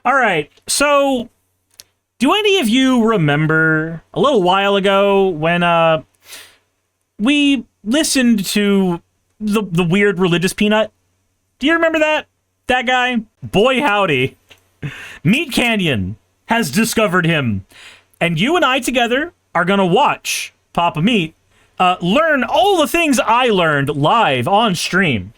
All right, so do any of you remember a little while ago when we listened to the weird religious peanut? Do you remember that? That guy? Boy howdy. MeatCanyon has discovered him. And you and I together are gonna watch Papa Meat learn all the things I learned live on stream.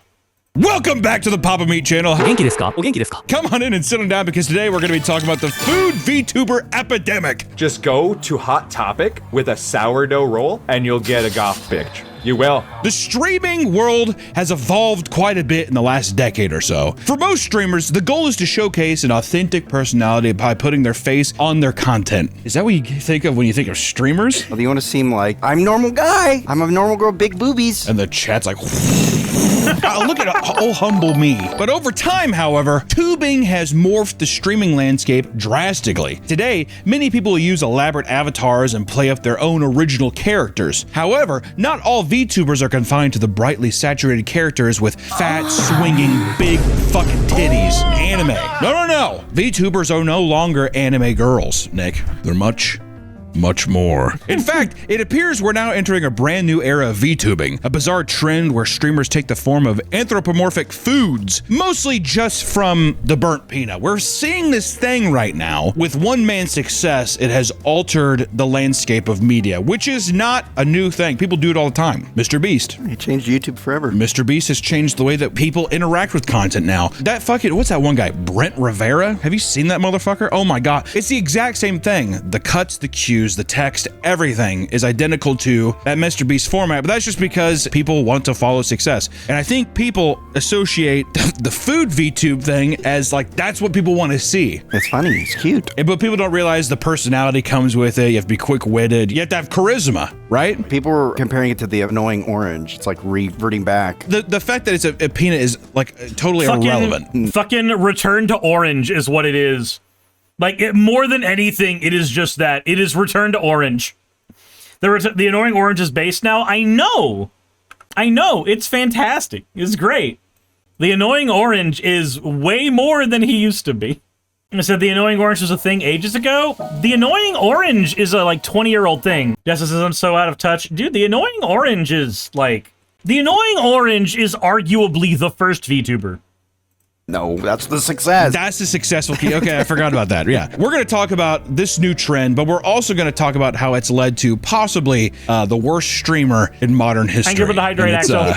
Welcome back to the Papa Meat channel. Genki desu ka? O genki desu ka? Come on in and sit down because today we're going to be talking about the food VTuber epidemic. Just go to Hot Topic with a sourdough roll and you'll get a goth bitch. You will. The streaming world has evolved quite a bit in the last decade or so. For most streamers, the goal is to showcase an authentic personality by putting their face on their content. Is that what you think of when you think of streamers? Well, you want to seem like, I'm a normal guy. I'm a normal girl, big boobies. And the chat's like, look at oh humble me. But over time, however, tubing has morphed the streaming landscape drastically. Today, many people use elaborate avatars and play up their own original characters. However, not all VTubers are confined to the brightly saturated characters with fat, swinging, big fucking titties. Anime. No. VTubers are no longer anime girls, Nick. They're much more. In fact, it appears we're now entering a brand new era of VTubing, a bizarre trend where streamers take the form of anthropomorphic foods, mostly just from the burnt peanut. We're seeing this thing right now. With one man's success, it has altered the landscape of media, which is not a new thing. People do it all the time. Mr. Beast. He changed YouTube forever. Mr. Beast has changed the way that people interact with content now. That fucking, what's that one guy? Brent Rivera? Have you seen that motherfucker? Oh my God. It's the exact same thing. The cuts, the cues, the text, everything is identical to that Mr. Beast format, but that's just because people want to follow success. And I think people associate the food VTube thing as like, that's what people want to see. It's funny, it's cute. But people don't realize the personality comes with it. You have to be quick-witted. You have to have charisma, right? People were comparing it to the annoying orange. It's like reverting back. The fact that it's a peanut is like totally irrelevant. Fucking return to orange is what it is. Like, more than anything, it is just that. It is return to orange. The annoying orange is based now. I know. It's fantastic. It's great. The annoying orange is way more than he used to be. I said the annoying orange was a thing ages ago. The annoying orange is a, like, 20-year-old thing. Justice says I'm so out of touch. Dude, the annoying orange is, like... The annoying orange is arguably the first VTuber. No, that's the success. That's the successful key. Okay, I forgot about that. Yeah. We're going to talk about this new trend, but we're also going to talk about how it's led to possibly the worst streamer in modern history. Thank you for the hydrate, Axel.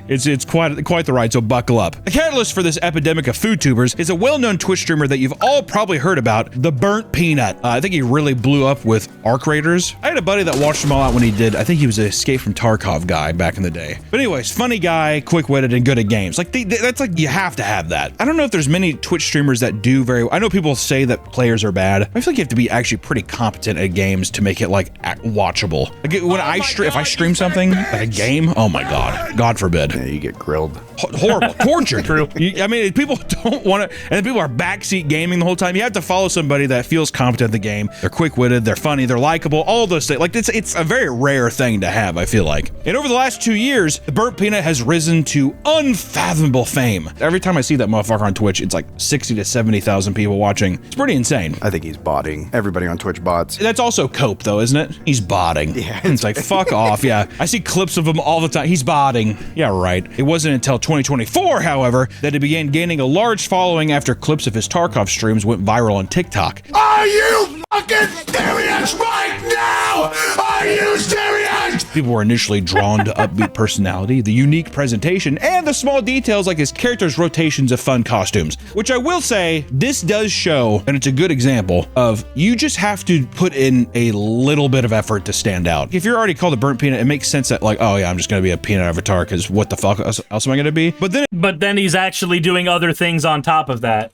It's quite the ride, so buckle up. The catalyst for this epidemic of food tubers is a well-known Twitch streamer that you've all probably heard about, the Burnt Peanut. I think he really blew up with Arc Raiders. I had a buddy that watched him all out when he did. I think he was an Escape from Tarkov guy back in the day. But anyways, funny guy, quick-witted, and good at games. Like, that's like, you have to have that. I don't know if there's many Twitch streamers that do very well. I know people say that players are bad. I feel like you have to be actually pretty competent at games to make it, like, watchable. Like, when if I stream something, like a game, oh my God forbid. Yeah, you get grilled. Horrible. Tortured. True. I mean, people don't want to, and people are backseat gaming the whole time. You have to follow somebody that feels competent at the game. They're quick-witted, they're funny, they're likable, all those things. Like, it's a very rare thing to have, I feel like. And over the last 2 years, the Burnt Peanut has risen to unfathomable fame. Every time I see that motherfucker on Twitch, it's like 60 to 70,000 people watching. It's pretty insane. I think he's botting. Everybody on Twitch bots. That's also cope, though, isn't it? He's botting. Yeah. It's like, fuck off, yeah. I see clips of him all the time. He's botting. Yeah, right. It wasn't until 2024, however, that he began gaining a large following after clips of his Tarkov streams went viral on TikTok. Are you fucking serious right now? Are you serious? People were initially drawn to upbeat personality, the unique presentation, and the small details like his character's rotations of fun costumes. Which I will say, this does show, and it's a good example, of you just have to put in a little bit of effort to stand out. If you're already called a burnt peanut, it makes sense that like, oh yeah, I'm just gonna be a peanut avatar because what the fuck else am I gonna be? But then he's actually doing other things on top of that.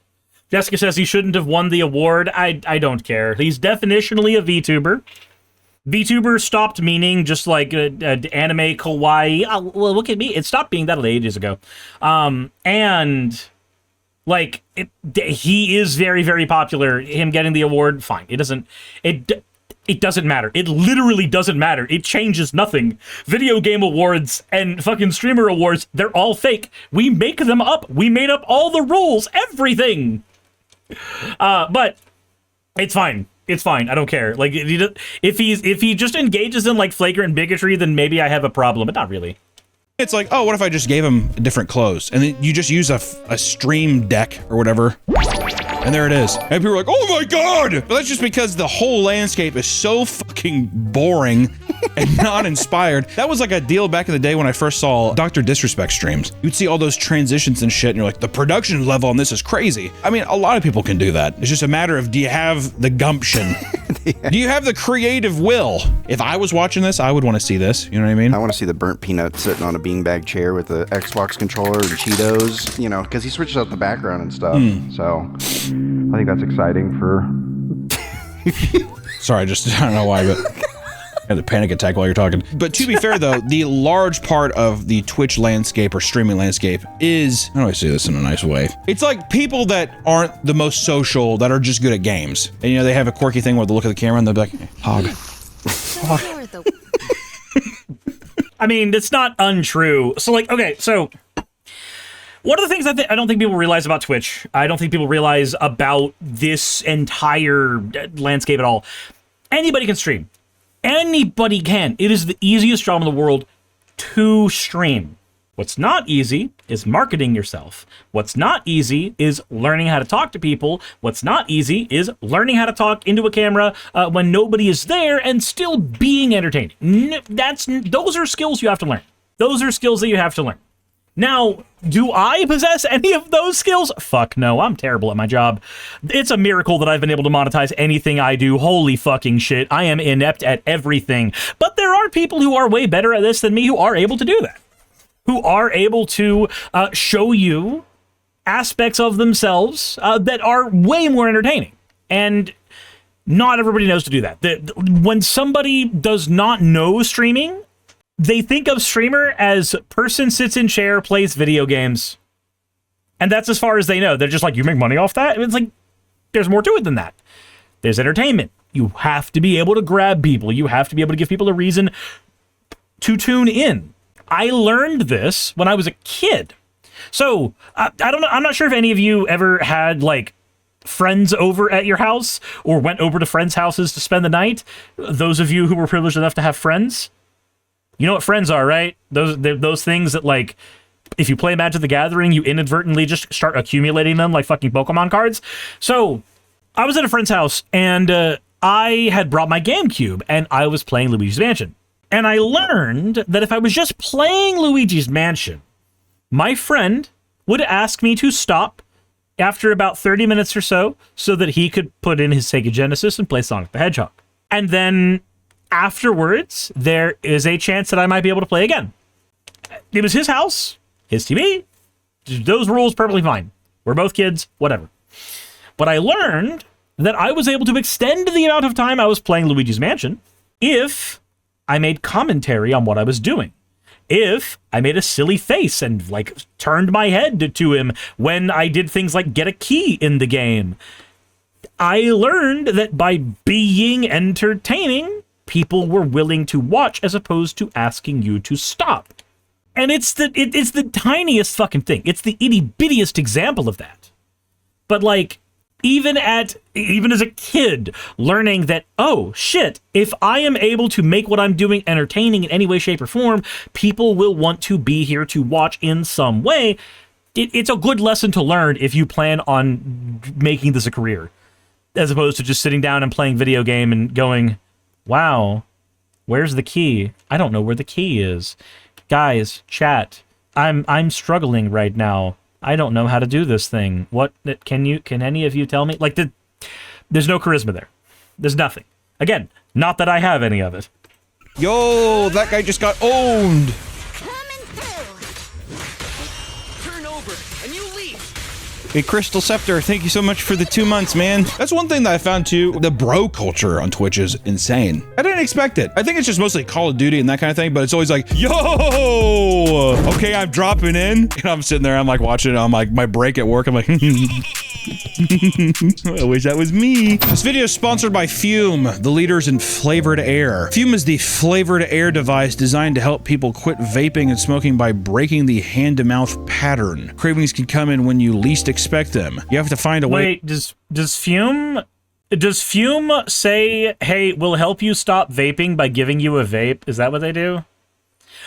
Jessica says he shouldn't have won the award. I don't care. He's definitionally a VTuber. VTuber stopped meaning just like anime kawaii. Oh, well, look at me. It stopped being that ages ago. And like he is very, very popular. Him getting the award, fine. It doesn't matter. It literally doesn't matter. It changes nothing. Video game awards and fucking streamer awards, they're all fake. We make them up. We made up all the rules, everything. But it's fine. It's fine. I don't care. Like, if he just engages in like flagrant bigotry, then maybe I have a problem, but not really. It's like, oh, what if I just gave him different clothes? And then you just use a stream deck or whatever. And there it is. And people are like, oh my God! But that's just because the whole landscape is so fucking boring and not inspired. That was like a deal back in the day when I first saw Dr. Disrespect streams. You'd see all those transitions and shit, and you're like, the production level on this is crazy. I mean, a lot of people can do that. It's just a matter of, do you have the gumption? Do you have the creative will? If I was watching this, I would want to see this. You know what I mean? I want to see the burnt peanut sitting on a beanbag chair with the Xbox controller and Cheetos, you know, because he switches out the background and stuff. So I think that's exciting for... Sorry, I don't know why, but I had a panic attack while you're talking. But to be fair, though, the large part of the Twitch landscape or streaming landscape is, how do I say this in a nice way? It's like people that aren't the most social, that are just good at games. And, you know, they have a quirky thing where they look at the camera and they'll be like, hog. I mean, it's not untrue. So, like, okay, so one of the things I don't think people realize about Twitch, I don't think people realize about this entire landscape at all. Anybody can stream. Anybody can. It is the easiest job in the world to stream. What's not easy is marketing yourself. What's not easy is learning how to talk to people. What's not easy is learning how to talk into a camera when nobody is there and still being entertaining. Those are skills you have to learn. Those are skills that you have to learn. Now, do I possess any of those skills? Fuck no, I'm terrible at my job. It's a miracle that I've been able to monetize anything I do. Holy fucking shit, I am inept at everything. But there are people who are way better at this than me who are able to do that. Who are able to show you aspects of themselves that are way more entertaining. And not everybody knows to do that. When somebody does not know streaming, they think of streamer as person sits in chair, plays video games. And that's as far as they know. They're just like, you make money off that? It's like, there's more to it than that. There's entertainment. You have to be able to grab people. You have to be able to give people a reason to tune in. I learned this when I was a kid. So, I don't know. I'm not sure if any of you ever had, like, friends over at your house or went over to friends' houses to spend the night. Those of you who were privileged enough to have friends. You know what friends are, right? Those things that, like, if you play Magic the Gathering, you inadvertently just start accumulating them like fucking Pokemon cards. So, I was at a friend's house, and I had brought my GameCube, and I was playing Luigi's Mansion. And I learned that if I was just playing Luigi's Mansion, my friend would ask me to stop after about 30 minutes or so that he could put in his Sega Genesis and play Sonic the Hedgehog. And then afterwards, there is a chance that I might be able to play again. It was his house, his TV. Those rules perfectly fine. We're both kids, whatever. But I learned that I was able to extend the amount of time I was playing Luigi's Mansion if I made commentary on what I was doing. If I made a silly face and, like, turned my head to him when I did things like get a key in the game. I learned that by being entertaining, people were willing to watch as opposed to asking you to stop. And it's the tiniest fucking thing. It's the itty-bittiest example of that. But, like, even as a kid, learning that, oh, shit, if I am able to make what I'm doing entertaining in any way, shape, or form, people will want to be here to watch in some way. It's a good lesson to learn if you plan on making this a career, as opposed to just sitting down and playing video game and going, wow, where's the key? I don't know where the key is. Guys, chat, I'm struggling right now. I don't know how to do this thing. What can any of you tell me? Like, there's no charisma there. There's nothing. Again, not that I have any of it. Yo, that guy just got owned. Coming through. Turn over and you leave. Hey, Crystal Scepter, thank you so much for the 2 months, man. That's one thing that I found too. The bro culture on Twitch is insane. I didn't expect it. I think it's just mostly Call of Duty and that kind of thing, but it's always like, yo, okay, I'm dropping in. And I'm sitting there, I'm like watching it on like my break at work. I'm like, I wish that was me. This video is sponsored by Fume, the leaders in flavored air. Fume is the flavored air device designed to help people quit vaping and smoking by breaking the hand-to-mouth pattern. Cravings can come in when you least expect them. You have to find a way. Wait, does Fume say, hey, we'll help you stop vaping by giving you a vape? Is that what they do?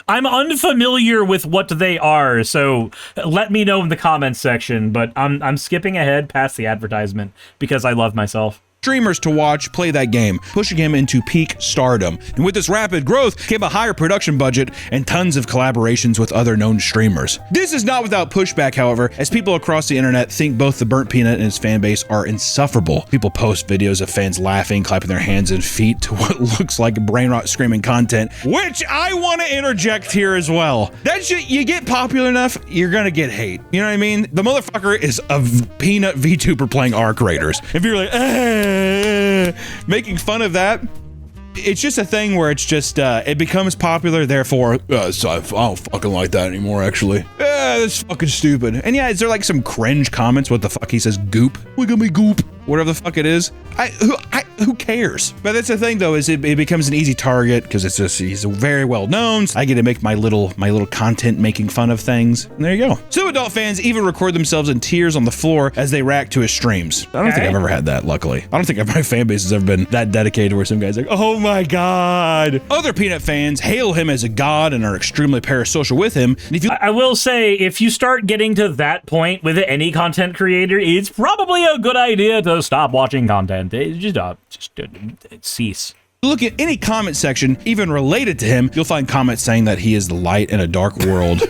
I'm unfamiliar with what they are, so let me know in the comments section, but I'm skipping ahead past the advertisement because I love myself. Streamers to watch play that game, pushing him into peak stardom. And with this rapid growth came a higher production budget and tons of collaborations with other known streamers. This is not without pushback, however, as people across the internet think both the Burnt Peanut and his fan base are insufferable. People post videos of fans laughing, clapping their hands and feet to what looks like brain rot screaming content, which I want to interject here as well. That shit, you get popular enough, you're gonna get hate. You know what I mean? The motherfucker is a peanut VTuber playing Arc Raiders. If you're like, making fun of that, it's just a thing where it's just it becomes popular, therefore so I don't fucking like that anymore, actually. That's fucking stupid. And yeah, is there like some cringe comments? What the fuck? He says goop. Look at me goop. Whatever the fuck it is. Who cares? But that's the thing though, is it becomes an easy target because it's just, he's very well known. So I get to make my little content making fun of things. And there you go. Some adult fans even record themselves in tears on the floor as they react to his streams. I don't think I've ever had that, luckily. I don't think my fan base has ever been that dedicated where some guy's like, oh my god. Other Peanut fans hail him as a god and are extremely parasocial with him. And if you I will say, if you start getting to that point with any content creator, it's probably a good idea to stop watching content. Cease. look at any comment section, even related to him, you'll find comments saying that he is the light in a dark world.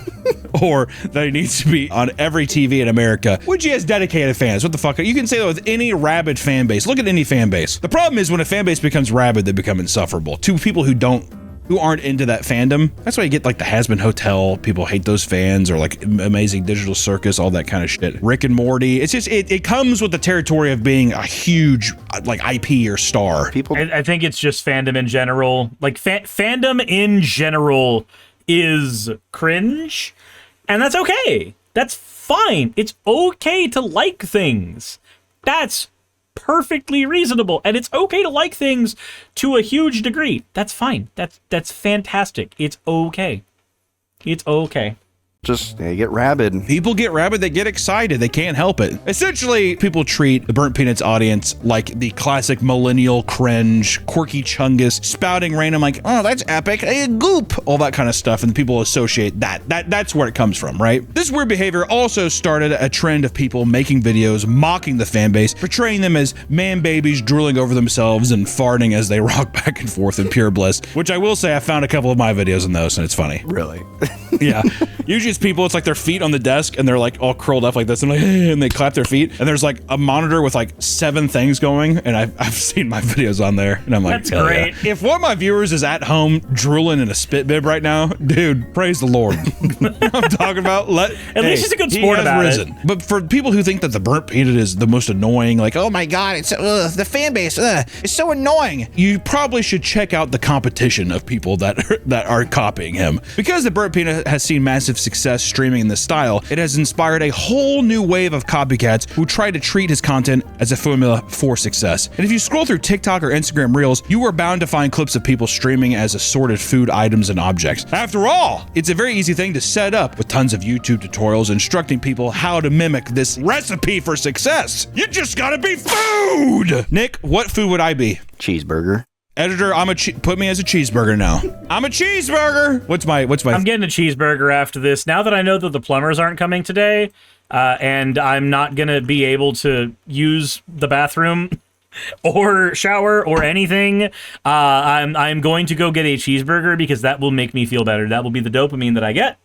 Or that he needs to be on every TV in America, which he has dedicated fans. What the fuck? You can say that with any rabid fan base. Look at any fan base. The problem is when a fan base becomes rabid, they become insufferable. To people who aren't into that fandom. That's why you get like the Has Been Hotel, people hate those fans, or like Amazing Digital Circus, all that kind of shit. Rick and Morty. It's just, it comes with the territory of being a huge like IP or star. I think it's just fandom in general. Like fandom in general is cringe, and that's okay. That's fine. It's okay to like things. That's perfectly reasonable, and it's okay to like things to a huge degree. That's fine. That's fantastic. It's okay. It's okay. Just, they get rabid. People get rabid, they get excited, they can't help it. Essentially, people treat the Burnt Peanuts audience like the classic millennial cringe, quirky chungus, spouting random like, oh, that's epic, hey, goop, all that kind of stuff, and people associate that's where it comes from, right? This weird behavior also started a trend of people making videos mocking the fan base, portraying them as man babies drooling over themselves and farting as they rock back and forth in pure bliss, which I will say I found a couple of my videos in those, and it's funny. Really? Yeah. Usually it's people, it's like their feet on the desk and they're like all curled up like this and like, hey, and they clap their feet and there's like a monitor with like 7 things going, and I've seen my videos on there and I'm like, that's great. Yeah. If one of my viewers is at home drooling in a spit bib right now, dude, praise the Lord. I'm talking about at least he's a good sport about it. But for people who think that the Burnt Peanut is the most annoying, like, oh my god, it's the fan base is so annoying, you probably should check out the competition of people that are copying him. Because the Burnt Peanut has seen massive success streaming in this style, it has inspired a whole new wave of copycats who try to treat his content as a formula for success. And if you scroll through TikTok or Instagram Reels, you are bound to find clips of people streaming as assorted food items and objects. After all, it's a very easy thing to set up with tons of YouTube tutorials instructing people how to mimic this recipe for success. You just gotta be food! Nick, what food would I be? Cheeseburger. Editor, put me as a cheeseburger now. I'm a cheeseburger! What's my? I'm getting a cheeseburger after this. Now that I know that the plumbers aren't coming today, and I'm not gonna be able to use the bathroom or shower or anything, I'm going to go get a cheeseburger because that will make me feel better. That will be the dopamine that I get,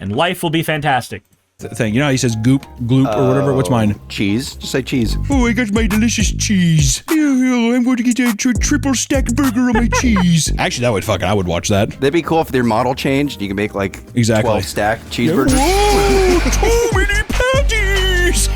and life will be fantastic. Thing. You know how he says goop, gloop, or whatever? What's mine? Cheese. Just say cheese. Oh, I got my delicious cheese. I'm going to get a triple stack burger on my cheese. Actually, I would watch that. That'd be cool if their model changed. You can make like 12 stack cheeseburgers. Whoa, too many patties.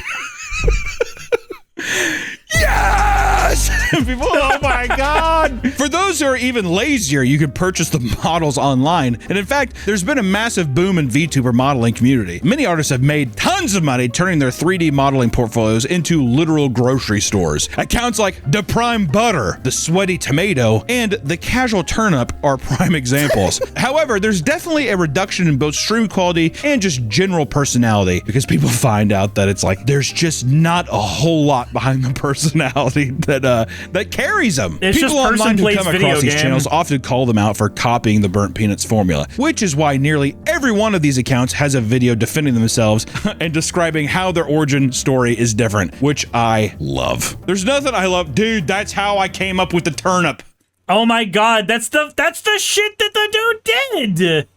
Yes! People, oh my my God. For those who are even lazier, you can purchase the models online. And in fact, there's been a massive boom in VTuber modeling community. Many artists have made tons of money turning their 3D modeling portfolios into literal grocery stores. Accounts like The Prime Butter, The Sweaty Tomato, and The Casual Turnip are prime examples. However, there's definitely a reduction in both stream quality and just general personality because people find out that it's like there's just not a whole lot behind the personality that carries them. It's People just person online who plays come video across these game. channels often call them out for copying the Burnt Peanuts formula, which is why nearly every one of these accounts has a video defending themselves and describing how their origin story is different, which I love. There's nothing I love. Dude, that's how I came up with the turnip. Oh my God, that's the shit that the dude did.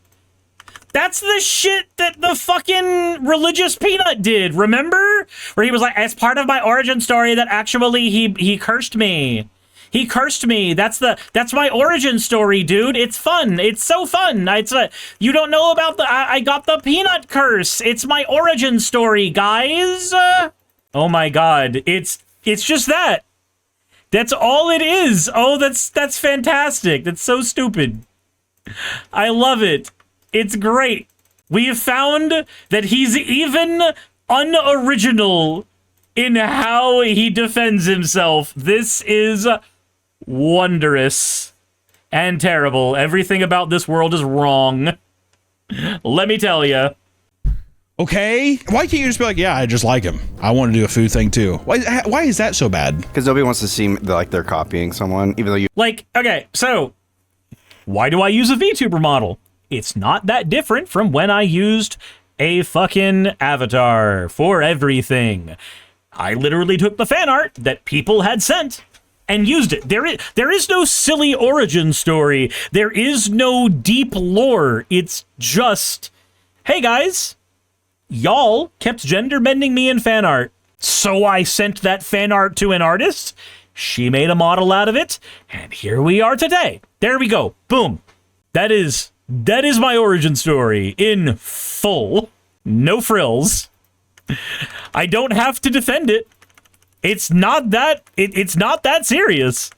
That's the shit that the fucking religious peanut did. Remember? Where he was like, as part of my origin story that actually he cursed me. He cursed me. That's my origin story, dude. It's fun. It's so fun. You don't know about I got the peanut curse. It's my origin story, guys. Oh my God. It's just that. That's all it is. Oh, that's fantastic. That's so stupid. I love it. It's great. We have found that he's even unoriginal in how he defends himself. This is wondrous and terrible. Everything about this world is wrong. Let me tell you. Okay, why can't you just be like, yeah, I just like him. I want to do a food thing too. Why is that so bad? Because nobody wants to seem like they're copying someone, even though you... Like, okay, so why do I use a VTuber model? It's not that different from when I used a fucking avatar for everything. I literally took the fan art that people had sent and used it. There is no silly origin story. There is no deep lore. It's just, hey guys, y'all kept gender bending me in fan art. So I sent that fan art to an artist. She made a model out of it. And here we are today. There we go. Boom. That is my origin story in full. No frills. I don't have to defend it. It's not that serious.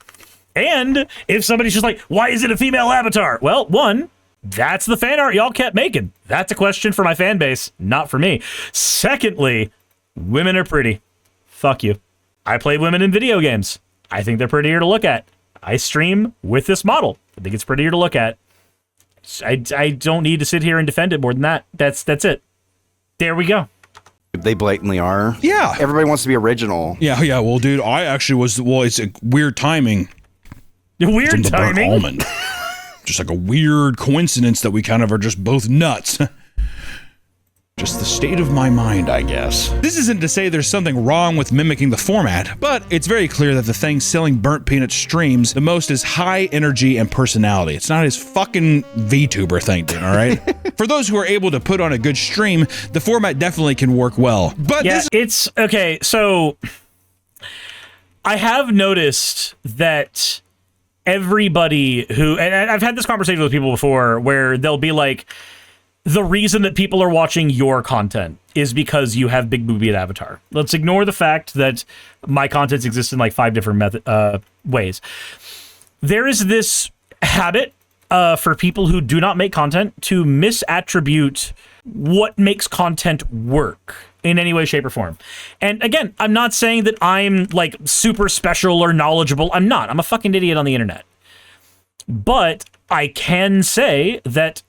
And if somebody's just like, why is it a female avatar? Well, one, that's the fan art y'all kept making. That's a question for my fan base, not for me. Secondly, women are pretty. Fuck you. I play women in video games. I think they're prettier to look at. I stream with this model. I think it's prettier to look at. I don't need to sit here and defend it more than that. That's it. There we go. They blatantly are. Yeah. Everybody wants to be original. Yeah. Well, dude, I actually was. Well, it's a weird timing. Weird From the burnt timing. almond. Just like a weird coincidence that we kind of are just both nuts. Just the state of my mind, I guess. This isn't to say there's something wrong with mimicking the format, but it's very clear that the thing selling Burnt Peanut streams the most is high energy and personality. It's not his fucking VTuber thing, all right? For those who are able to put on a good stream, the format definitely can work well. But yeah, it's okay. So I have noticed that everybody who, and I've had this conversation with people before where they'll be like, the reason that people are watching your content is because you have big booby avatar. Let's ignore the fact that my contents exist in like 5 different ways. There is this habit for people who do not make content to misattribute what makes content work in any way, shape, or form. And again, I'm not saying that I'm like super special or knowledgeable. I'm not. I'm a fucking idiot on the internet. But I can say that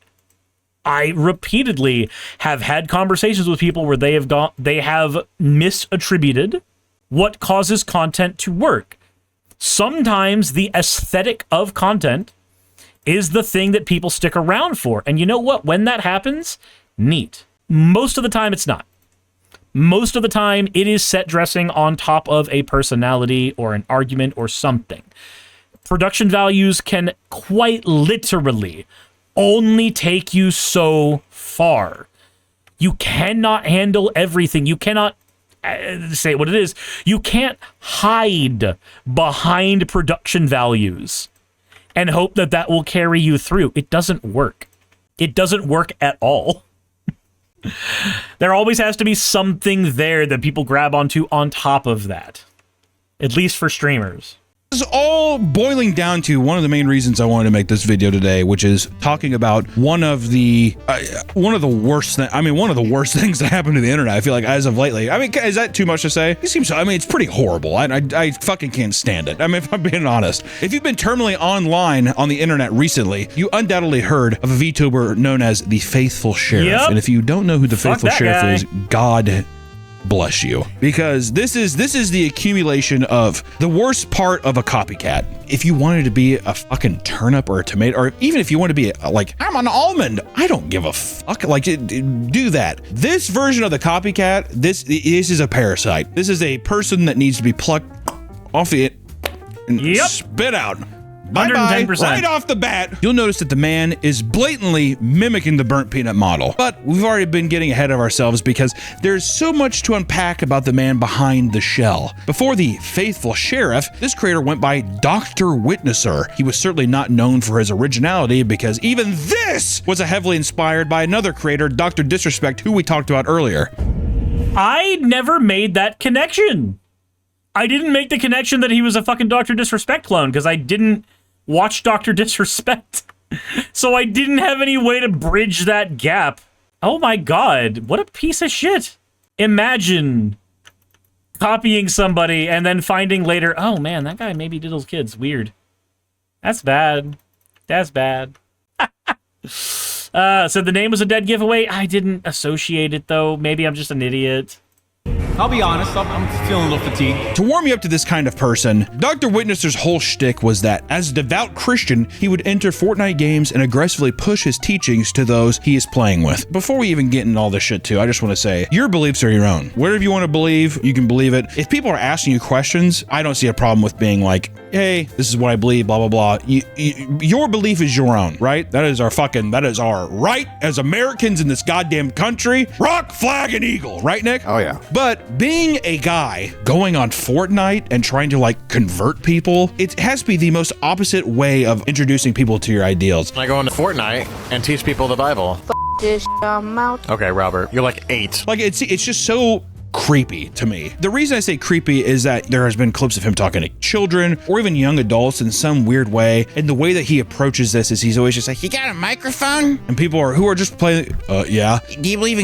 I repeatedly have had conversations with people where they have misattributed what causes content to work. Sometimes the aesthetic of content is the thing that people stick around for. And you know what? When that happens, neat. Most of the time, it's not. Most of the time, it is set dressing on top of a personality or an argument or something. Production values can quite literally only take you so far. You cannot handle everything. You cannot say what it is. You can't hide behind production values and hope that that will carry you through. It doesn't work. It doesn't work at all. There always has to be something there that people grab onto on top of that. At least for streamers. is all boiling down to one of the main reasons I wanted to make this video today, which is talking about one of the worst things that happened to the internet. I feel like as of lately. I mean, is that too much to say? It seems. I mean, it's pretty horrible. I fucking can't stand it. I mean, if I'm being honest, if you've been terminally online on the internet recently, you undoubtedly heard of a VTuber known as the Faithful Sheriff. Yep. And if you don't know who the Fuck Faithful that Sheriff guy. is, God bless you, because this is the accumulation of the worst part of a copycat. If you wanted to be a fucking turnip or a tomato, or even if you want to be like, I'm an almond, I don't give a fuck, like, do that. This version of the copycat, this is a parasite. This is a person that needs to be plucked off the and Yep. spit out. Bye-bye, 110%. right off the bat. You'll notice that the man is blatantly mimicking the burnt peanut model. But we've already been getting ahead of ourselves because there's so much to unpack about the man behind the shell. Before the Faithful Sheriff, this creator went by Dr. Witnesser. He was certainly not known for his originality because even this was heavily inspired by another creator, Dr. Disrespect, who we talked about earlier. I never made that connection. I didn't make the connection that he was a fucking Dr. Disrespect clone because I didn't watch Dr. Disrespect. So I didn't have any way to bridge that gap. Oh my god, what a piece of shit. Imagine copying somebody and then finding later, oh man, that guy maybe diddles kids. Weird. That's bad. That's bad. So the name was a dead giveaway. I didn't associate it though. Maybe I'm just an idiot. I'll be honest, I'm feeling a little fatigued. To warm you up to this kind of person, Dr. Witnesser's whole shtick was that, as a devout Christian, he would enter Fortnite games and aggressively push his teachings to those he is playing with. Before we even get into all this shit too, I just want to say, your beliefs are your own. Whatever you want to believe, you can believe it. If people are asking you questions, I don't see a problem with being like, hey, this is what I believe, blah, blah, blah. Your belief is your own, right? That is our right as Americans in this goddamn country. Rock, flag, and eagle, right, Nick? Oh, yeah. But being a guy going on Fortnite and trying to like convert people, it has to be the most opposite way of introducing people to your ideals. I go into Fortnite and teach people the Bible. This mouth. Okay, Robert, you're like 8. Like it's just so creepy to me. The reason I say creepy is that there has been clips of him talking to children or even young adults in some weird way, and the way that he approaches this is he's always just like, you got a microphone? And people who are just playing, yeah. Do you believe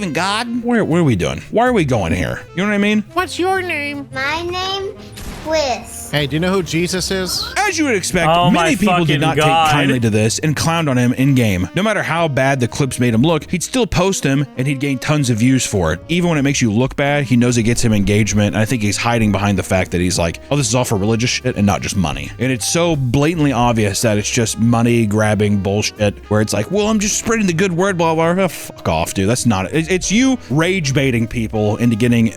in God? What are we doing? Why are we going here? You know what I mean? What's your name? My name, Twist. Hey, do you know who Jesus is? As you would expect, Oh my many people did fucking not God. take kindly to this and clowned on him in-game. No matter how bad the clips made him look, he'd still post him and he'd gain tons of views for it. Even when it makes you look bad, he knows it gets him engagement, and I think he's hiding behind the fact that he's like, oh, this is all for religious shit and not just money. And it's so blatantly obvious that it's just money-grabbing bullshit where it's like, well, I'm just spreading the good word, blah, blah, blah. Oh, fuck off, dude. That's not it. It's you rage-baiting people into getting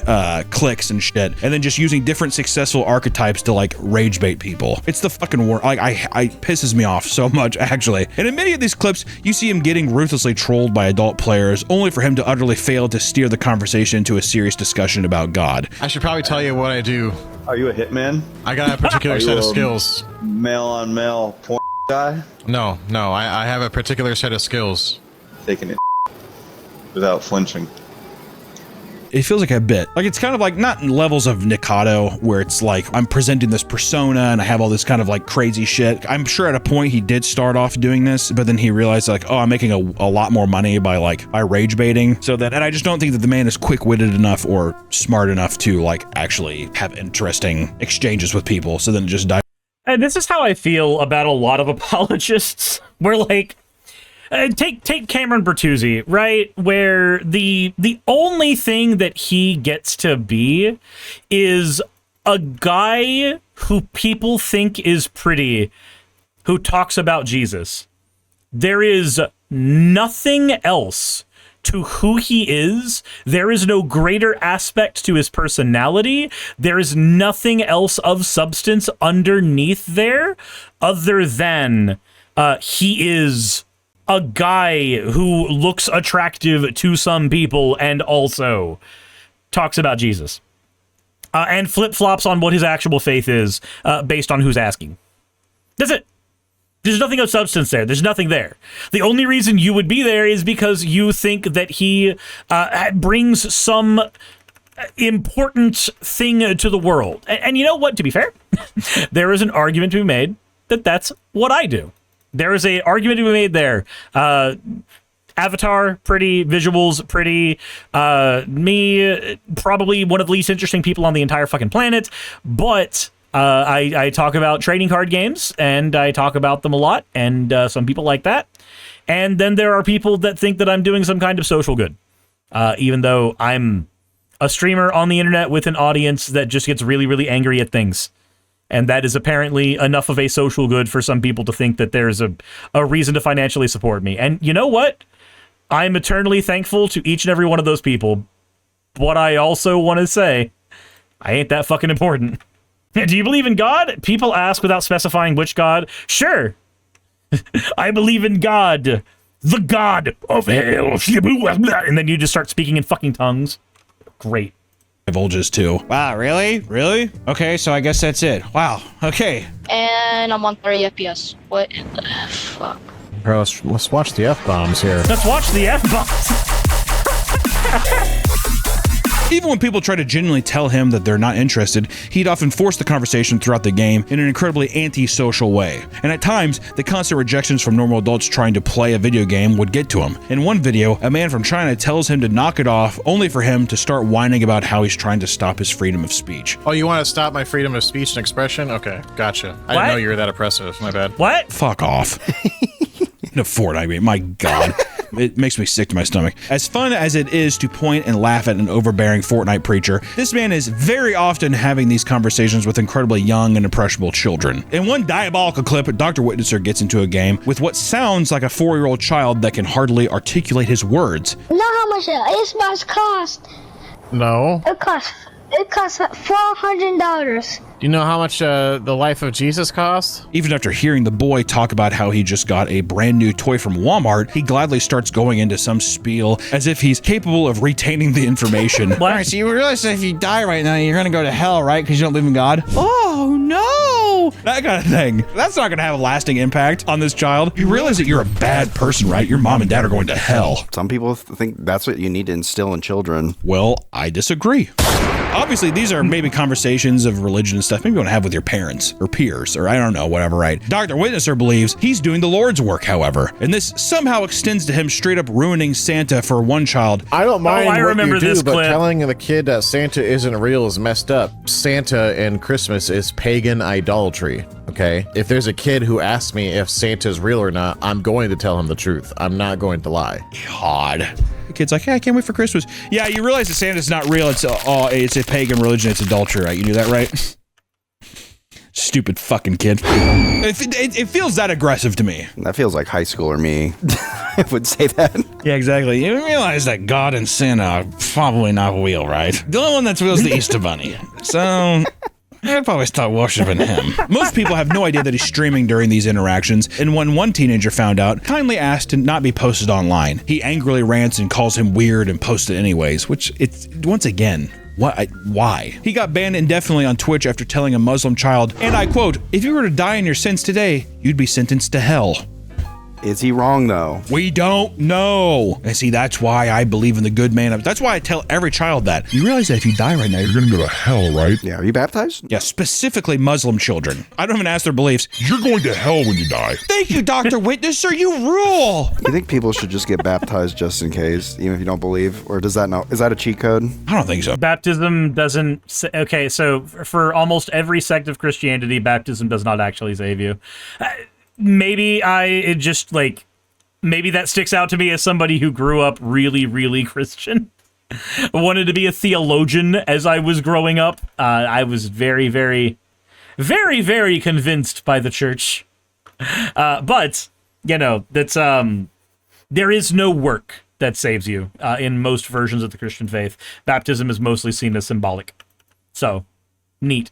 clicks and shit, and then just using different successful archetypes to like rage-bait people. It's the fucking worst. Like, I pisses me off so much, actually. And in many of these clips, you see him getting ruthlessly trolled by adult players, only for him to utterly fail to steer the conversation into a serious discussion about God. I should probably tell you what I do. Are you a hitman? I got a particular set of skills. Male on male porn guy? No, I have a particular set of skills. Taking it without flinching. It feels like a bit. Like it's kind of like not in levels of Nikado where it's like I'm presenting this persona and I have all this kind of like crazy shit. I'm sure at a point he did start off doing this, but then he realized like, oh, I'm making a lot more money by rage baiting. So that, and I just don't think that the man is quick-witted enough or smart enough to like actually have interesting exchanges with people. So then it just died. And this is how I feel about a lot of apologists. Where like, take Cameron Bertuzzi, right? Where the only thing that he gets to be is a guy who people think is pretty, who talks about Jesus. There is nothing else to who he is. There is no greater aspect to his personality. There is nothing else of substance underneath there other than he is a guy who looks attractive to some people and also talks about Jesus. And flip-flops on what his actual faith is based on who's asking. That's it. There's nothing of substance there. There's nothing there. The only reason you would be there is because you think that he brings some important thing to the world. And you know what? To be fair, there is an argument to be made that that's what I do. There is a argument to be made there. Avatar, pretty. Visuals, pretty. Me, probably one of the least interesting people on the entire fucking planet. But I talk about trading card games, and I talk about them a lot, and some people like that. And then there are people that think that I'm doing some kind of social good, even though I'm a streamer on the internet with an audience that just gets really, really angry at things. And that is apparently enough of a social good for some people to think that there's a reason to financially support me. And you know what? I'm eternally thankful to each and every one of those people. What I also want to say, I ain't that fucking important. Do you believe in God? People ask without specifying which God. Sure. I believe in God. The God of hell. And then you just start speaking in fucking tongues. Great. Divulges too. Wow, really? Really? Okay, so I guess that's it. Wow, okay. And I'm on 30 FPS. What the fuck? Bro, let's watch the F-bombs here. Let's watch the F-bombs. Even when people try to genuinely tell him that they're not interested, he'd often force the conversation throughout the game in an incredibly anti-social way. And at times, the constant rejections from normal adults trying to play a video game would get to him. In one video, a man from China tells him to knock it off, only for him to start whining about how he's trying to stop his freedom of speech. Oh, you want to stop my freedom of speech and expression? Okay, gotcha. I didn't know you were that oppressive. My bad. What? Fuck off. In a Fortnite, my God. It makes me sick to my stomach. As fun as it is to point and laugh at an overbearing Fortnite preacher, this man is very often having these conversations with incredibly young and impressionable children. In one diabolical clip, Dr. Witnesser gets into a game with what sounds like a 4-year-old child that can hardly articulate his words. You know how much an Xbox cost? No. It costs $400. Do you know how much the life of Jesus costs? Even after hearing the boy talk about how he just got a brand new toy from Walmart, he gladly starts going into some spiel as if he's capable of retaining the information. All right, so you realize that if you die right now, you're gonna go to hell, right? Because you don't believe in God? Oh, no! That kind of thing. That's not gonna have a lasting impact on this child. You realize that you're a bad person, right? Your mom and dad are going to hell. Some people think that's what you need to instill in children. Well, I disagree. Obviously, these are maybe conversations of religion and stuff maybe you want to have with your parents or peers or I don't know, whatever, right? Dr. Witnesser believes he's doing the Lord's work, however, and this somehow extends to him straight up ruining Santa for one child. I don't mind I remember what you this do, but clip. telling the kid that Santa isn't real is messed up. Santa and Christmas is pagan idolatry, okay? If there's a kid who asks me if Santa's real or not, I'm going to tell him the truth. I'm not going to lie. God. The kid's like, hey, I can't wait for Christmas. Yeah, you realize that Santa's not real. It's a pagan religion. It's adultery, right? You knew that, right? Stupid fucking kid. It feels that aggressive to me. That feels like high schooler me. I would say that. Yeah, exactly. You realize that God and Santa are probably not real, right? The only one that's real is the Easter Bunny. So I'd probably start worshiping him. Most people have no idea that he's streaming during these interactions, and when one teenager found out, kindly asked to not be posted online. He angrily rants and calls him weird and posts it anyways, which it's, once again, why? He got banned indefinitely on Twitch after telling a Muslim child, and I quote, if you were to die in your sins today, you'd be sentenced to hell. Is he wrong, though? We don't know. And see, that's why I believe in the good man. That's why I tell every child that. You realize that if you die right now, you're going to go to hell, right? Yeah, are you baptized? Yeah, specifically Muslim children. I don't even ask their beliefs. You're going to hell when you die. Thank you, Dr. Witnesser. You rule. You think people should just get baptized just in case, even if you don't believe? Or does that not, is that a cheat code? I don't think so. Baptism doesn't say, okay, so for almost every sect of Christianity, baptism does not actually save you. Maybe maybe that sticks out to me as somebody who grew up really, really Christian. Wanted to be a theologian as I was growing up. I was very, very, very, very convinced by the church. But, you know, that's there is no work that saves you in most versions of the Christian faith. Baptism is mostly seen as symbolic. So, neat.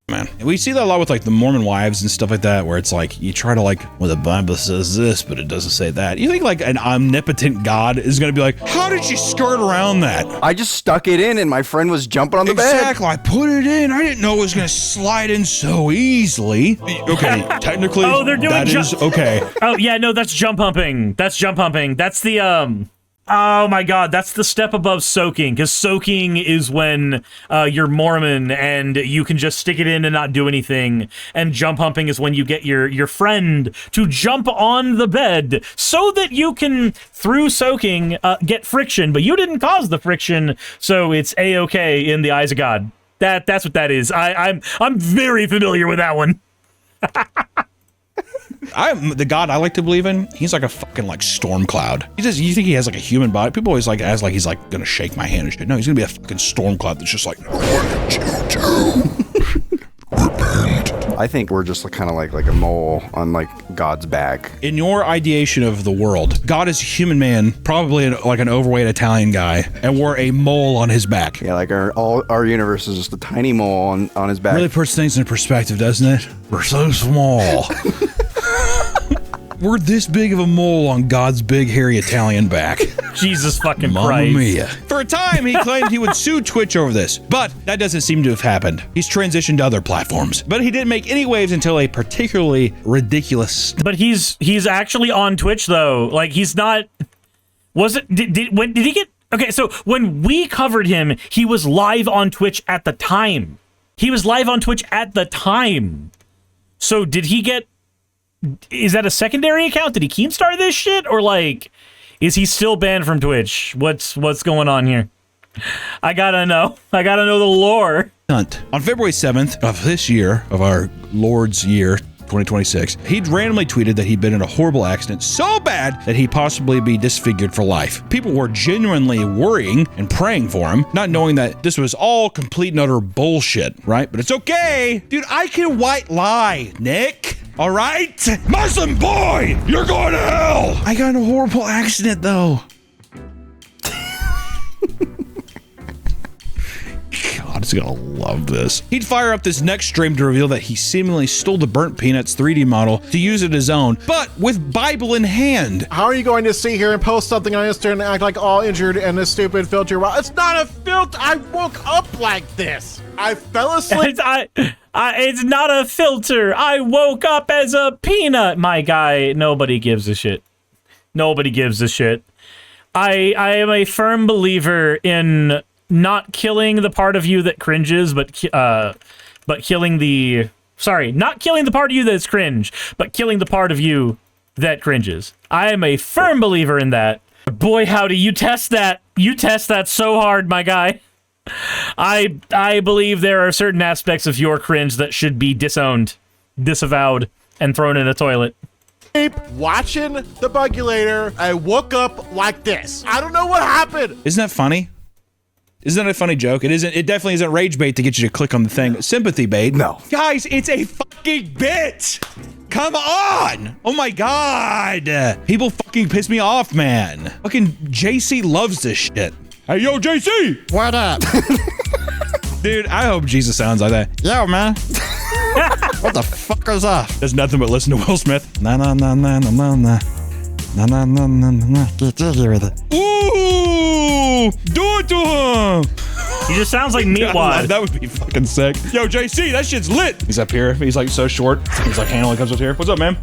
Man, we see that a lot with like the Mormon wives and stuff like that, where it's like you try to like, well, the Bible says this, but it doesn't say that. You think like an omnipotent God is going to be like, how did you skirt around that? I just stuck it in and my friend was jumping on the bed. Exactly, I put it in. I didn't know it was going to slide in so easily. Okay, technically, they're doing that is okay. Oh yeah, no, that's jump humping. That's jump humping. That's the Oh my god, that's the step above soaking, because soaking is when you're Mormon and you can just stick it in and not do anything, and jump humping is when you get your friend to jump on the bed so that you can, through soaking, get friction, but you didn't cause the friction, so it's A-okay in the eyes of God. That's what that is. I'm very familiar with that one. The God I like to believe in, he's like a fucking like storm cloud. You think he has like a human body? People always like ask like he's like gonna shake my hand and shit. No, he's gonna be a fucking storm cloud that's just like, what did you do? Repent. I think we're just kind of like a mole on like God's back. In your ideation of the world, God is a human man, probably like an overweight Italian guy, and we're a mole on his back. Yeah, like our universe is just a tiny mole on his back. Really puts things in perspective, doesn't it? We're so small. We're this big of a mole on God's big, hairy Italian back. Jesus fucking Mamma Christ. mia. For a time, he claimed he would sue Twitch over this, but that doesn't seem to have happened. He's transitioned to other platforms, but he didn't make any waves until a particularly ridiculous... But he's actually on Twitch, though. Like, he's not... Was it... Did he get... Okay, so when we covered him, he was live on Twitch at the time. He was live on Twitch at the time. So did he get... Is that a secondary account? Did he Keemstar this shit? Or, like, is he still banned from Twitch? What's going on here? I gotta know. I gotta know the lore. On February 7th of this year, of our Lord's year, 2026, he'd randomly tweeted that he'd been in a horrible accident so bad that he'd possibly be disfigured for life. People were genuinely worrying and praying for him, not knowing that this was all complete and utter bullshit, right? But it's okay. Dude, I can white lie, Nick. All right? Muslim boy, you're going to hell. I got in a horrible accident, though. God, he's gonna love this. He'd fire up this next stream to reveal that he seemingly stole the Burnt Peanuts 3D model to use it his own, but with Bible in hand. How are you going to sit here and post something on Instagram and act like all injured and a stupid filter? Well, it's not a filter. I woke up like this. I fell asleep. It's not a filter. I woke up as a peanut. My guy, nobody gives a shit. Nobody gives a shit. I am a firm believer in not killing the part of you that cringes, but killing the... Sorry, not killing the part of you that's cringe, but killing the part of you that cringes. I am a firm believer in that. Boy, howdy, you test that. You test that so hard, my guy. I believe there are certain aspects of your cringe that should be disowned, disavowed, and thrown in a toilet. Watching the Bugulator, I woke up like this. I don't know what happened. Isn't that funny? Isn't that a funny joke? It isn't. It definitely isn't rage bait to get you to click on the thing. Sympathy bait. No. Guys, it's a fucking bit. Come on. Oh my God. People fucking piss me off, man. Fucking JC loves this shit. Hey, yo, JC. What up? Dude, I hope Jesus sounds like that. Yo, man. What the fuck is that? Does nothing but listen to Will Smith. Nah, nah, nah, nah, nah, nah, nah. Nah, nah, nah, nah, nah. Get jiggy with it. Ooh! Do it to him! He just sounds like Meatwad. That would be fucking sick. Yo, JC, that shit's lit! He's up here. He's like so short. He's like handling comes up here. What's up, man?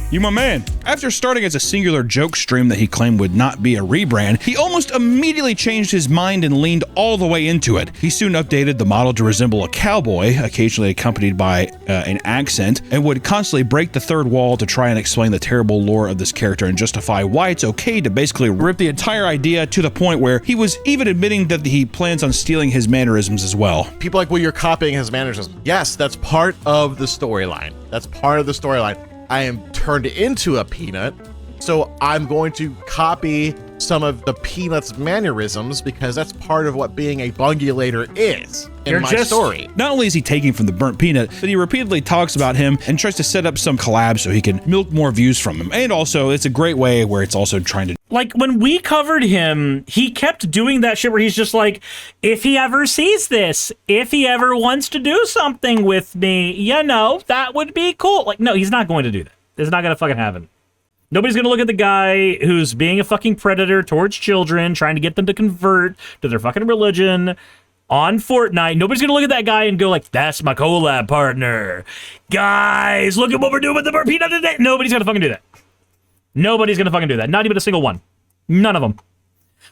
You my man. After starting as a singular joke stream that he claimed would not be a rebrand, he almost immediately changed his mind and leaned all the way into it. He soon updated the model to resemble a cowboy, occasionally accompanied by an accent, and would constantly break the third wall to try and explain the terrible lore of this character and justify why it's okay to basically rip the entire idea, to the point where he was even admitting that he plans on stealing his mannerisms as well. People like, well, you're copying his mannerisms. Yes, that's part of the storyline. That's part of the storyline. I am turned into a peanut, so I'm going to copy some of the peanut's mannerisms because that's part of what being a bungulator is in my story. Not only is he taking from the Burnt Peanut, but he repeatedly talks about him and tries to set up some collabs so he can milk more views from him. And also, it's a great way where it's also trying to... Like, when we covered him, he kept doing that shit where he's just like, if he ever sees this, if he ever wants to do something with me, you know, that would be cool. Like, no, he's not going to do that. It's not going to fucking happen. Nobody's going to look at the guy who's being a fucking predator towards children, trying to get them to convert to their fucking religion on Fortnite. Nobody's going to look at that guy and go like, that's my collab partner. Guys, look at what we're doing with the Burnt Peanut today. Nobody's going to fucking do that. Nobody's going to fucking do that. Not even a single one. None of them.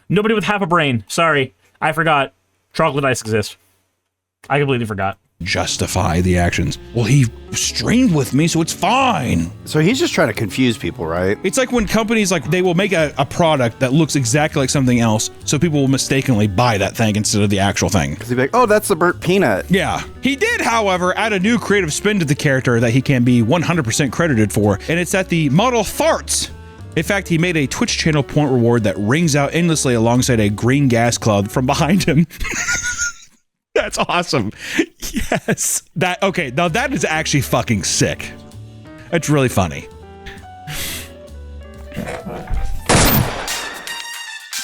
Nobody with half a brain. Sorry, I forgot. Chocolate ice exists. I completely forgot. Justify the actions. Well, he streamed with me, so it's fine. So he's just trying to confuse people, right? It's like when companies, like, they will make a product that looks exactly like something else, so people will mistakenly buy that thing instead of the actual thing. Because they'd be like, oh, that's the burnt peanut. Yeah. He did, however, add a new creative spin to the character that he can be 100% credited for, and it's that the model farts. In fact, he made a Twitch channel point reward that rings out endlessly alongside a green gas cloud from behind him. That's awesome. Yes. Okay, now that is actually fucking sick. That's really funny.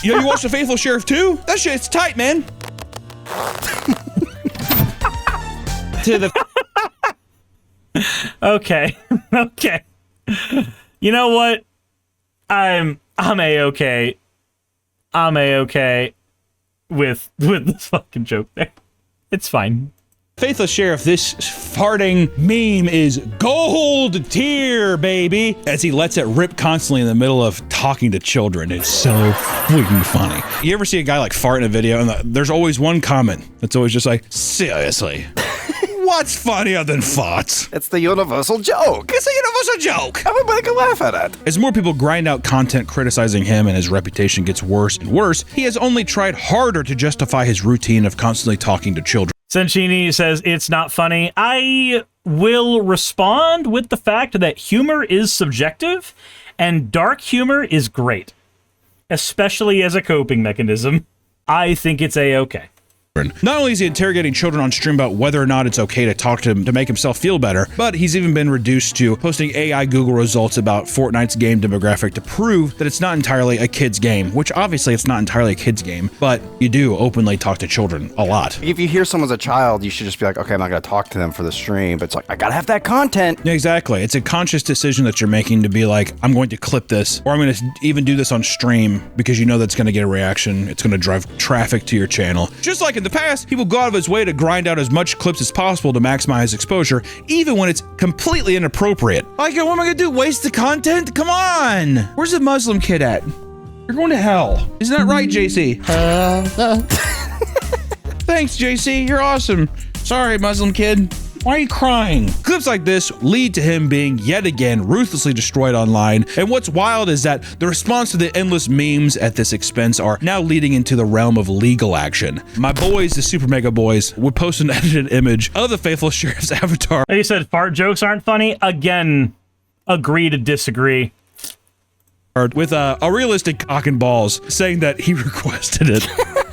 Yo, you watched The Faithful Sheriff 2? That shit's tight, man. To the Okay. Okay. You know what? I'm A-okay. I'm A-okay with this fucking joke there. It's fine. Faithful Sheriff, this farting meme is gold tier, baby, as he lets it rip constantly in the middle of talking to children. It's so freaking funny. You ever see a guy like fart in a video and there's always one comment that's always just like, seriously? What's funnier than farts? It's the universal joke. It's a universal joke. Everybody can laugh at it. As more people grind out content criticizing him and his reputation gets worse and worse, he has only tried harder to justify his routine of constantly talking to children. Sanchini says, it's not funny. I will respond with the fact that humor is subjective and dark humor is great, especially as a coping mechanism. I think it's A-okay. Not only is he interrogating children on stream about whether or not it's okay to talk to him to make himself feel better, but he's even been reduced to posting AI Google results about Fortnite's game demographic to prove that it's not entirely a kid's game, which obviously it's not entirely a kid's game, but you do openly talk to children a lot. If you hear someone's a child, you should just be like, okay, I'm not going to talk to them for the stream, but it's like, I got to have that content. Yeah, exactly. It's a conscious decision that you're making to be like, I'm going to clip this, or I'm going to even do this on stream because you know that's going to get a reaction. It's going to drive traffic to your channel. Just like in the past, he will go out of his way to grind out as much clips as possible to maximize exposure, even when it's completely inappropriate. Like, what am I gonna do? Waste the content? Come on! Where's the Muslim kid at? You're going to hell. Isn't that right, JC? Thanks, JC. You're awesome. Sorry, Muslim kid. Why are you crying? Clips like this lead to him being yet again ruthlessly destroyed online, and what's wild is that the response to the endless memes at this expense are now leading into the realm of legal action. My boys, the Super Mega Boys, would post an edited image of the Faithful Sheriff's avatar. You said fart jokes aren't funny? Again, agree to disagree. With a realistic cock and balls saying that he requested it.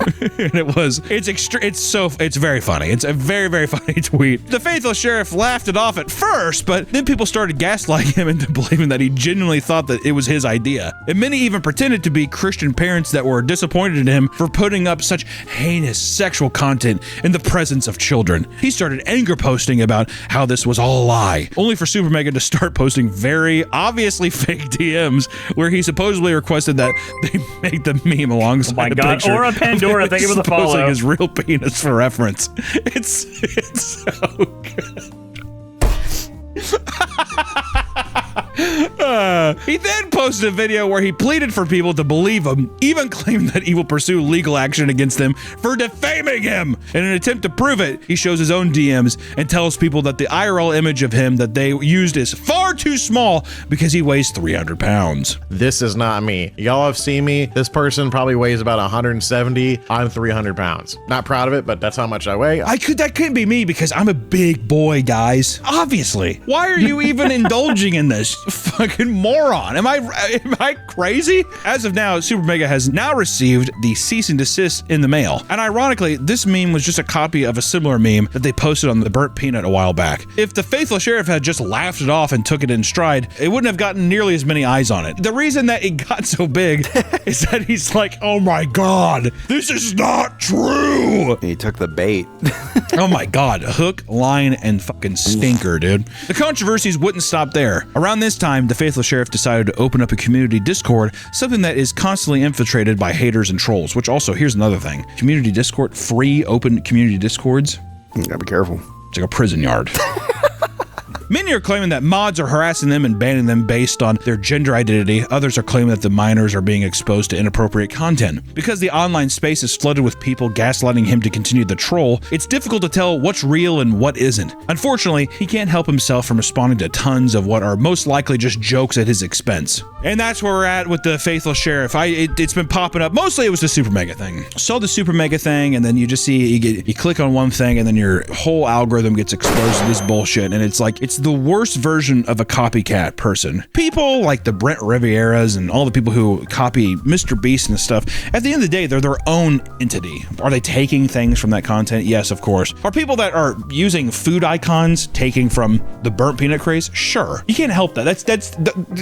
And it's very funny. It's a very, very funny tweet. The Faithful Sheriff laughed it off at first, but then people started gaslighting him into believing that he genuinely thought that it was his idea. And many even pretended to be Christian parents that were disappointed in him for putting up such heinous sexual content in the presence of children. He started anger posting about how this was all a lie, only for Super Mega to start posting very obviously fake DMs where he supposedly requested that they make the meme alongside the picture. Or a Pandora. Thank you for the follow. Posing his real penis for reference. It's so good. He then posted a video where he pleaded for people to believe him, even claimed that he will pursue legal action against them for defaming him. In an attempt to prove it, he shows his own DMs and tells people that the IRL image of him that they used is far too small because he weighs 300 pounds. This is not me. Y'all have seen me. This person probably weighs about 170. I'm 300 pounds. Not proud of it, but that's how much I weigh. That couldn't be me because I'm a big boy, guys. Obviously. Why are you even indulging in this? Fucking moron. Am I crazy? As of now, Super Mega has now received the cease and desist in the mail. And ironically, this meme was just a copy of a similar meme that they posted on the Burnt Peanut a while back. If the Faithful Sheriff had just laughed it off and took it in stride, it wouldn't have gotten nearly as many eyes on it. The reason that it got so big is that he's like, oh my god, this is not true. He took the bait. Oh my god, hook, line, and fucking stinker, dude. The controversies wouldn't stop there. Around this time, the Faithful Sheriff decided to open up a community Discord, something that is constantly infiltrated by haters and trolls, which also, here's another thing. Community Discord, free open community Discords. You gotta be careful. It's like a prison yard. Many are claiming that mods are harassing them and banning them based on their gender identity. Others are claiming that the minors are being exposed to inappropriate content. Because the online space is flooded with people gaslighting him to continue the troll, it's difficult to tell what's real and what isn't. Unfortunately, he can't help himself from responding to tons of what are most likely just jokes at his expense. And that's where we're at with the Faithful Sheriff. It's been popping up. Mostly it was the Super Mega thing. Saw the Super Mega thing, and then you just see, you click on one thing, and then your whole algorithm gets exposed to this bullshit, and it's like, it's the worst version of a copycat person. People like the Brent Rivieras and all the people who copy Mr. Beast and stuff, at the end of the day, they're their own entity. Are they taking things from that content? Yes, of course. Are people that are using food icons taking from the burnt peanut craze? Sure. You can't help that.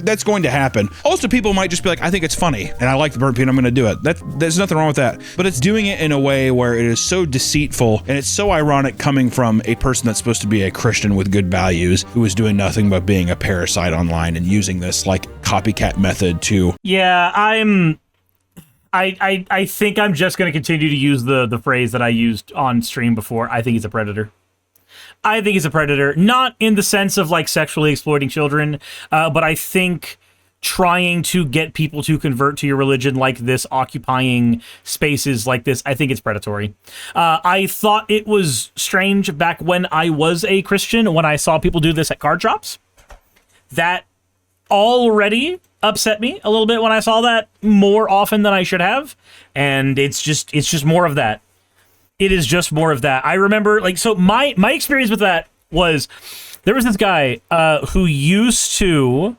That's going to happen. Also, people might just be like, I think it's funny, and I like the burnt peanut, I'm gonna do it. There's nothing wrong with that. But it's doing it in a way where it is so deceitful, and it's so ironic coming from a person that's supposed to be a Christian with good values, who is doing nothing but being a parasite online and using this like copycat method to... Yeah, I think I'm just going to continue to use the phrase that I used on stream before. I think he's a predator. I think he's a predator, not in the sense of like sexually exploiting children, but I think trying to get people to convert to your religion like this, occupying spaces like this, I think it's predatory. I thought it was strange back when I was a Christian, when I saw people do this at card shops. That already upset me a little bit when I saw that more often than I should have, and it's just more of that. It is just more of that. I remember, like, so my experience with that was, there was this guy who used to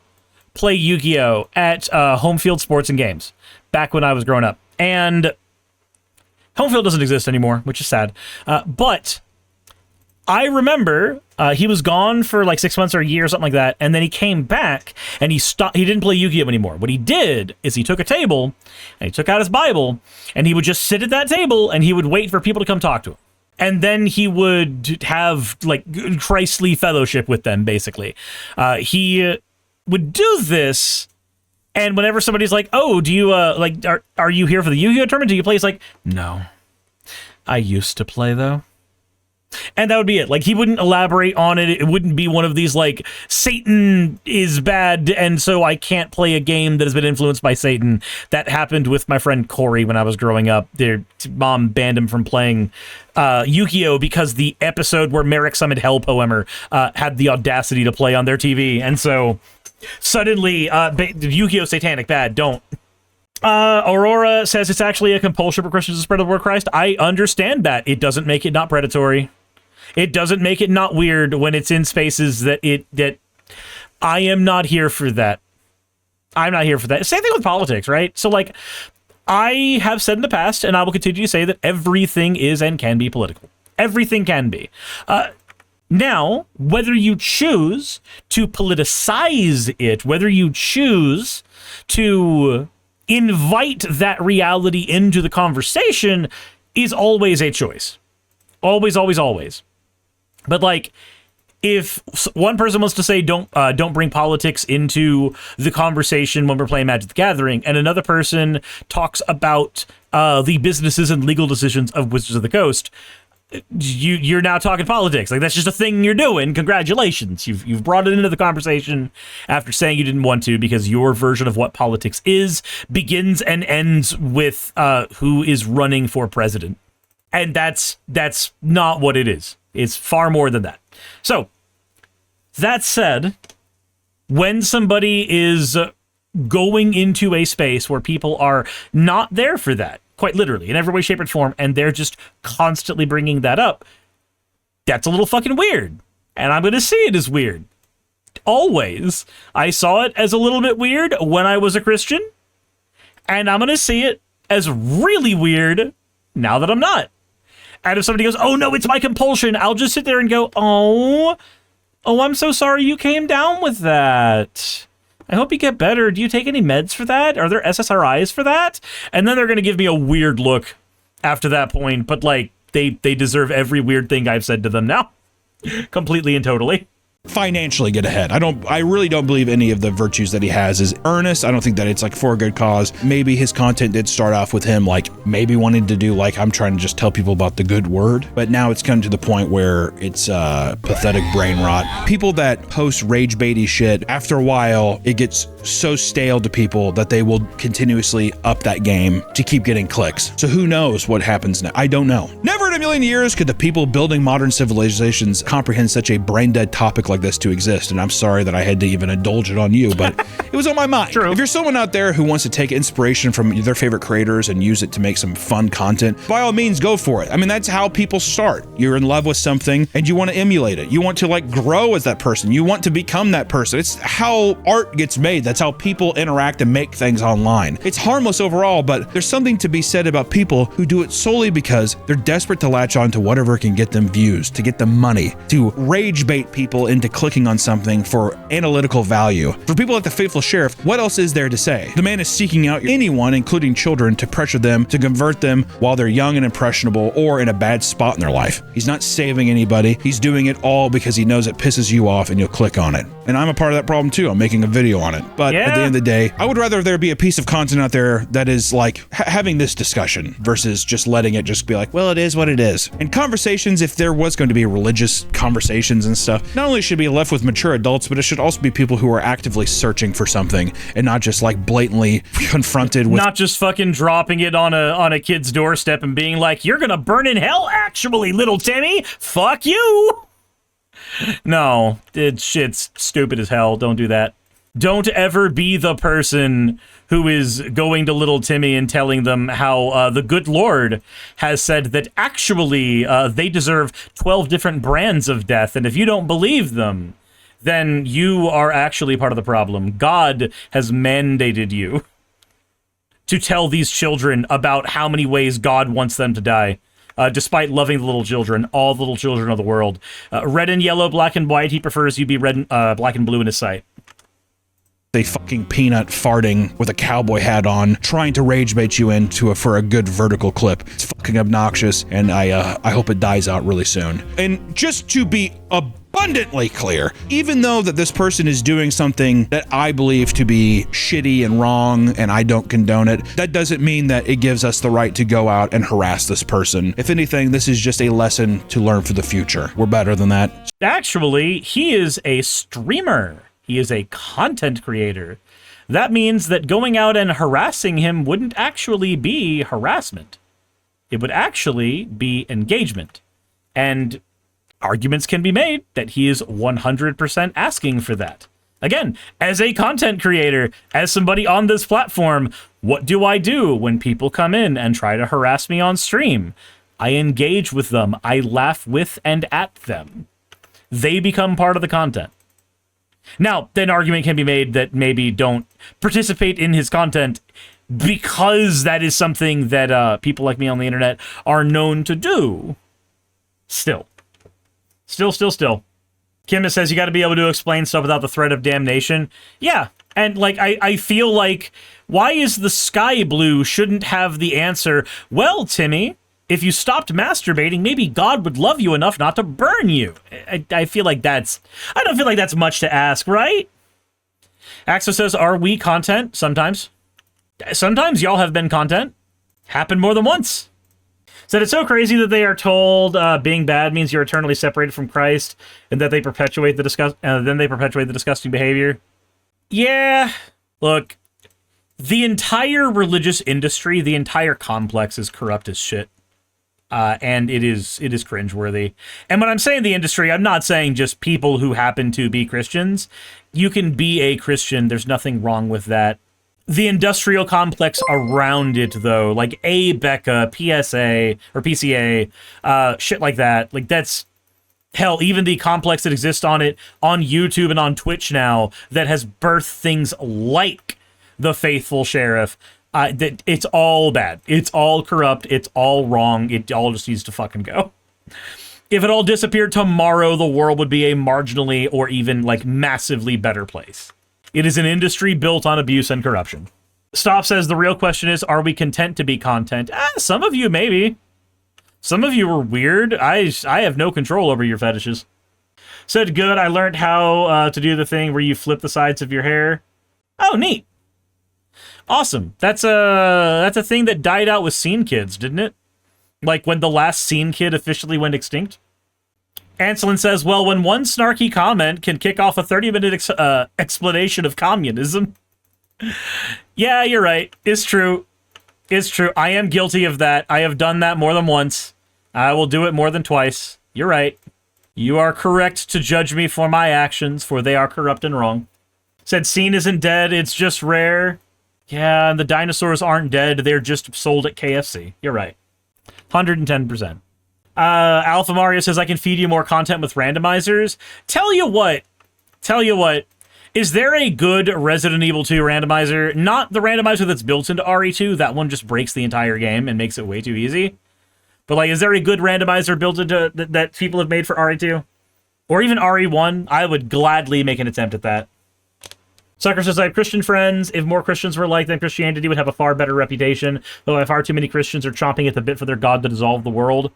play Yu-Gi-Oh! At Home Field Sports and Games back when I was growing up. And Home Field doesn't exist anymore, which is sad. But I remember he was gone for like 6 months or a year or something like that, and then he came back and he didn't play Yu-Gi-Oh! Anymore. What he did is he took a table and he took out his Bible and he would just sit at that table and he would wait for people to come talk to him. And then he would have like Christly fellowship with them, basically. He would do this, and whenever somebody's like, oh, do you are you here for the Yu-Gi-Oh! Tournament? Do you play? He's like, no, I used to play though. And that would be it. Like, he wouldn't elaborate on it. It wouldn't be one of these, like, Satan is bad, and so I can't play a game that has been influenced by Satan. That happened with my friend Corey when I was growing up. Their mom banned him from playing Yu-Gi-Oh! Because the episode where Merrick summoned Hell Poemer had the audacity to play on their TV. And so, suddenly, Yu-Gi-Oh! Satanic, bad, don't. Aurora says it's actually a compulsion for Christians to spread the word of Christ. I understand that. It doesn't make it not predatory. It doesn't make it not weird when it's in spaces that I am not here for that. I'm not here for that. Same thing with politics, right? So, like, I have said in the past, and I will continue to say, that everything is and can be political. Everything can be. Now, whether you choose to politicize it, whether you choose to invite that reality into the conversation, is always a choice. Always, always, always. But, like, if one person wants to say don't bring politics into the conversation when we're playing Magic the Gathering, and another person talks about the businesses and legal decisions of Wizards of the Coast, you're now talking politics. Like, that's just a thing you're doing. Congratulations. You've brought it into the conversation after saying you didn't want to, because your version of what politics is begins and ends with who is running for president. And that's not what it is. It's far more than that. So, that said, when somebody is going into a space where people are not there for that, quite literally, in every way, shape, or form, and they're just constantly bringing that up, that's a little fucking weird. And I'm going to see it as weird. Always. I saw it as a little bit weird when I was a Christian, and I'm going to see it as really weird now that I'm not. And if somebody goes, oh no, it's my compulsion, I'll just sit there and go, oh, I'm so sorry you came down with that. I hope you get better. Do you take any meds for that? Are there SSRIs for that? And then they're going to give me a weird look after that point. But, like, they deserve every weird thing I've said to them now. Completely and totally. financially get ahead. I really don't believe any of the virtues that he has is earnest. I don't think that it's like for a good cause. Maybe his content did start off with him like maybe wanting to do like I'm trying to just tell people about the good word, but now it's come to the point where it's pathetic brain rot. People that post rage baity shit, after a while it gets so stale to people that they will continuously up that game to keep getting clicks. So who knows what happens now? I don't know. Never in a million years could the people building modern civilizations comprehend such a brain dead topic like this to exist, and I'm sorry that I had to even indulge it on you, but it was on my mind. True. If you're someone out there who wants to take inspiration from their favorite creators and use it to make some fun content, by all means go for it. I mean, that's how people start. You're in love with something and you want to emulate it. You want to like grow as that person. You want to become that person. It's how art gets made. That's how people interact and make things online. It's harmless overall, but there's something to be said about people who do it solely because they're desperate to latch on to whatever can get them views, to get them money, to rage bait people into clicking on something for analytical value. For people like the Faithful Sheriff, what else is there to say? The man is seeking out anyone, including children, to pressure them, to convert them while they're young and impressionable or in a bad spot in their life. He's not saving anybody. He's doing it all because he knows it pisses you off and you'll click on it. And I'm a part of that problem too. I'm making a video on it. But at the end of the day, I would rather there be a piece of content out there that is like having this discussion versus just letting it just be like, well, it is what it is. And conversations, if there was going to be religious conversations and stuff, not only should be left with mature adults, but it should also be people who are actively searching for something and not just like blatantly confronted with, not just fucking dropping it on a kid's doorstep and being like, you're gonna burn in hell actually, little Timmy, fuck you. No, shit's stupid as hell. Don't do that. Don't ever be the person who is going to little Timmy and telling them how the good Lord has said that actually they deserve 12 different brands of death, and if you don't believe them, then you are actually part of the problem. God has mandated you to tell these children about how many ways God wants them to die. Despite loving the little children, all the little children of the world. Red and yellow, black and white, he prefers you be red, black and blue in his sight. a fucking peanut farting with a cowboy hat on, trying to rage bait you into for a good vertical clip. It's fucking obnoxious, and I hope it dies out really soon. And just to be abundantly clear, even though that this person is doing something that I believe to be shitty and wrong, and I don't condone it, that doesn't mean that it gives us the right to go out and harass this person. If anything, this is just a lesson to learn for the future. We're better than that. Actually, he is a streamer. He is a content creator. That means that going out and harassing him wouldn't actually be harassment. It would actually be engagement. And arguments can be made that he is 100% asking for that. Again, as a content creator, as somebody on this platform, what do I do when people come in and try to harass me on stream? I engage with them. I laugh with and at them. They become part of the content. Now, an argument can be made that maybe don't participate in his content because that is something that people like me on the internet are known to do. Still. Kim says you got to be able to explain stuff without the threat of damnation. Yeah, and like I feel like, why is the sky blue shouldn't have the answer, well, Timmy, if you stopped masturbating, maybe God would love you enough not to burn you. I feel like that's... I don't feel like that's much to ask, right? Axo says, are we content? Sometimes. Sometimes y'all have been content. Happened more than once. Said it's so crazy that they are told being bad means you're eternally separated from Christ, and that they perpetuate the then they perpetuate the disgusting behavior. Yeah, look, the entire religious industry, the entire complex is corrupt as shit. And it is cringeworthy. And when I'm saying the industry, I'm not saying just people who happen to be Christians. You can be a Christian. There's nothing wrong with that. The industrial complex around it, though, like Becca, PSA, or PCA, shit like that. Like, that's... Hell, even the complex that exists on it, on YouTube and on Twitch now, that has birthed things like the Faithful Sheriff. It's all bad. It's all corrupt. It's all wrong. It all just needs to fucking go. If it all disappeared tomorrow, the world would be a marginally or even, like, massively better place. It is an industry built on abuse and corruption. Stop says the real question is, are we content to be content? Some of you, maybe. Some of you are weird. I have no control over your fetishes. Said good. I learned how to do the thing where you flip the sides of your hair. Oh, neat. Awesome. That's a thing that died out with Scene Kids, didn't it? Like when the last Scene Kid officially went extinct. Anselin says, well, when one snarky comment can kick off a 30-minute explanation of communism. Yeah, you're right. It's true. It's true. I am guilty of that. I have done that more than once. I will do it more than twice. You're right. You are correct to judge me for my actions, for they are corrupt and wrong. Said Scene isn't dead, it's just rare. Yeah, and the dinosaurs aren't dead, they're just sold at KFC. You're right. 110%. Alpha Mario says, I can feed you more content with randomizers. Tell you what. Is there a good Resident Evil 2 randomizer? Not the randomizer that's built into RE2. That one just breaks the entire game and makes it way too easy. But, like, is there a good randomizer built into that people have made for RE2? Or even RE1? I would gladly make an attempt at that. Sucker says, I have Christian friends. If more Christians were like them, Christianity would have a far better reputation. Though far too many Christians are chomping at the bit for their God to dissolve the world.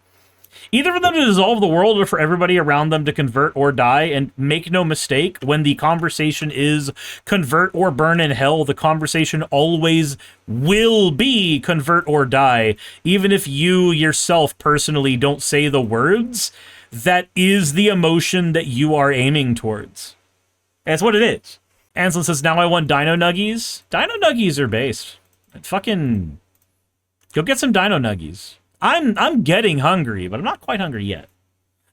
Either for them to dissolve the world or for everybody around them to convert or die. And make no mistake, when the conversation is convert or burn in hell, the conversation always will be convert or die. Even if you yourself personally don't say the words, that is the emotion that you are aiming towards. That's what it is. Anselin says, now I want Dino Nuggies. Dino Nuggies are based. Fucking go get some Dino Nuggies. I'm getting hungry, but I'm not quite hungry yet.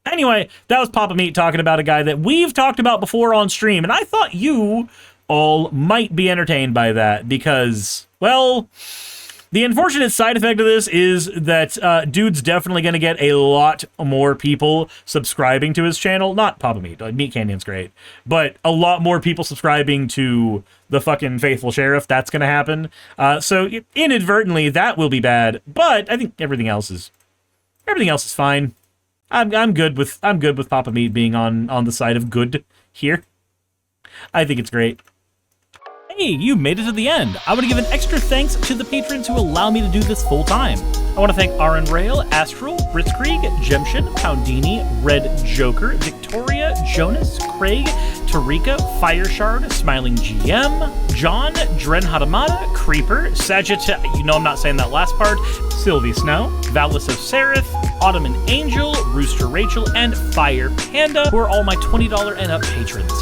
Anyway, that was Papa Meat talking about a guy that we've talked about before on stream, and I thought you all might be entertained by that because, well, the unfortunate side effect of this is that dude's definitely going to get a lot more people subscribing to his channel. Not Papa Meat. MeatCanyon's great. But a lot more people subscribing to the fucking Faithful Sheriff. That's going to happen. So inadvertently, that will be bad. But I think everything else is fine. I'm good with Papa Meat being on the side of good here. I think it's great. Hey, you made it to the end. I want to give an extra thanks to the patrons who allow me to do this full time. I want to thank Aaron Rail, Astral, Britzkrieg, Jemshin, Poundini, Red Joker, Victoria, Jonas, Craig, Tarika, Fireshard, Smiling GM, John, Dren Hadamada, Creeper, Sagitta, you know I'm not saying that last part, Sylvie Snow, Valis of Seraph, Ottoman Angel, Rooster Rachel, and Fire Panda, who are all my $20 and up patrons.